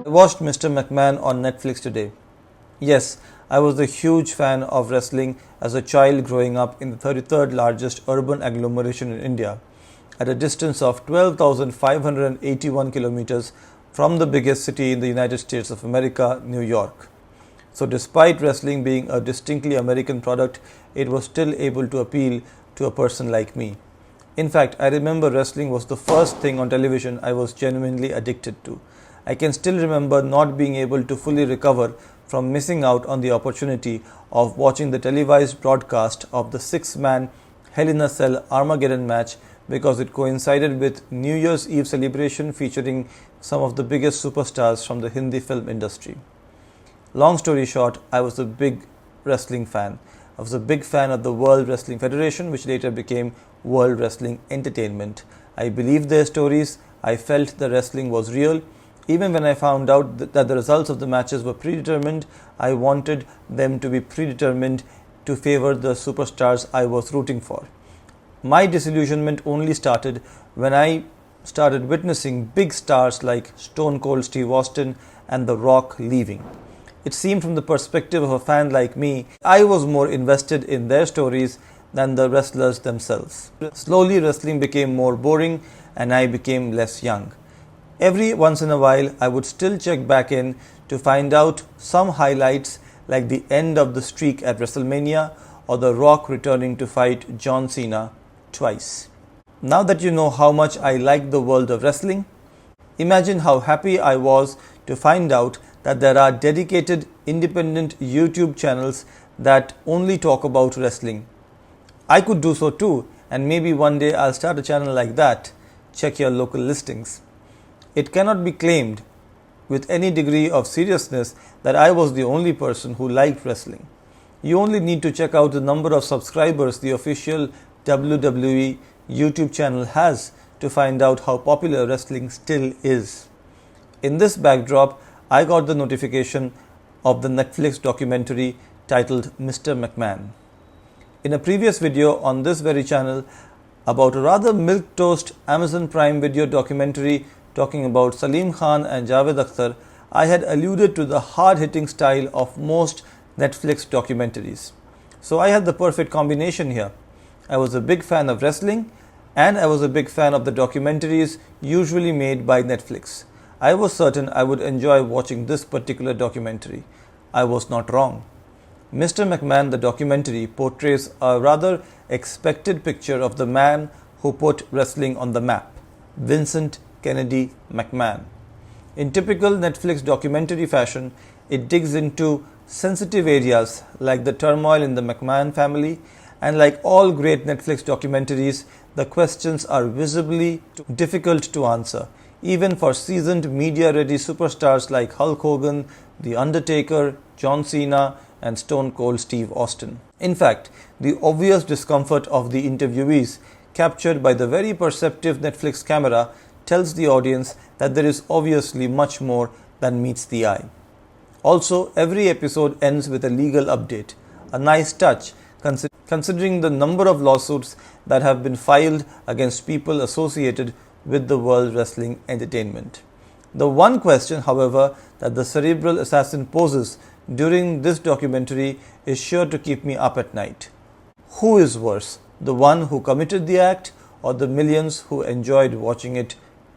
I watched Mr. McMahon on Netflix today. Yes, I was a huge fan of wrestling as a child growing up in the 33rd largest urban agglomeration in India, at a distance of 12,581 kilometers from the biggest city in the United States of America, New York. So despite wrestling being a distinctly American product, it was still able to appeal to a person like me. In fact, I remember wrestling was the first thing on television I was genuinely addicted to. I can still remember not being able to fully recover from missing out on the opportunity of watching the televised broadcast of the six-man Hell in a Cell Armageddon match because it coincided with New Year's Eve celebration featuring some of the biggest superstars from the Hindi film industry. Long story short, I was a big wrestling fan. I was a big fan of the World Wrestling Federation, which later became World Wrestling Entertainment. I believed their stories. I felt the wrestling was real. Even when I found out that the results of the matches were predetermined, I wanted them to be predetermined to favor the superstars I was rooting for. My disillusionment only started when I started witnessing big stars like Stone Cold Steve Austin and The Rock leaving. It seemed from the perspective of a fan like me, I was more invested in their stories than the wrestlers themselves. Slowly, wrestling became more boring and I became less young. Every once in a while, I would still check back in to find out some highlights like the end of the streak at WrestleMania or The Rock returning to fight John Cena twice. Now that you know how much I like the world of wrestling, imagine how happy I was to find out that there are dedicated independent YouTube channels that only talk about wrestling. I could do so too, and maybe one day I'll start a channel like that. Check your local listings. It cannot be claimed with any degree of seriousness that I was the only person who liked wrestling. You only need to check out the number of subscribers the official WWE YouTube channel has to find out how popular wrestling still is. In this backdrop, I got the notification of the Netflix documentary titled Mr. McMahon. In a previous video on this very channel about a rather milquetoast Amazon Prime Video documentary talking about Salim Khan and Javed Akhtar, I had alluded to the hard-hitting style of most Netflix documentaries. So I had the perfect combination here. I was a big fan of wrestling and I was a big fan of the documentaries usually made by Netflix. I was certain I would enjoy watching this particular documentary. I was not wrong. Mr. McMahon, the documentary, portrays a rather expected picture of the man who put wrestling on the map, Vincent Kennedy McMahon. In typical Netflix documentary fashion, it digs into sensitive areas like the turmoil in the McMahon family, and like all great Netflix documentaries, the questions are visibly difficult to answer, even for seasoned media-ready superstars like Hulk Hogan, The Undertaker, John Cena, and Stone Cold Steve Austin. In fact, the obvious discomfort of the interviewees, captured by the very perceptive Netflix camera, tells the audience that there is obviously much more than meets the eye. Also, every episode ends with a legal update, a nice touch considering the number of lawsuits that have been filed against people associated with the World Wrestling Entertainment. The one question, however, that the cerebral assassin poses during this documentary is sure to keep me up at night. Who is worse, the one who committed the act or the millions who enjoyed watching it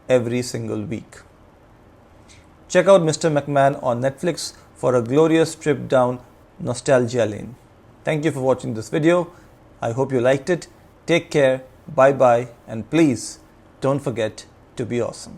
every single week? Check out Mr. McMahon on Netflix for a glorious trip down nostalgia lane. Thank you for watching this video. I hope you liked it. Take care, bye bye, and please don't forget to be awesome.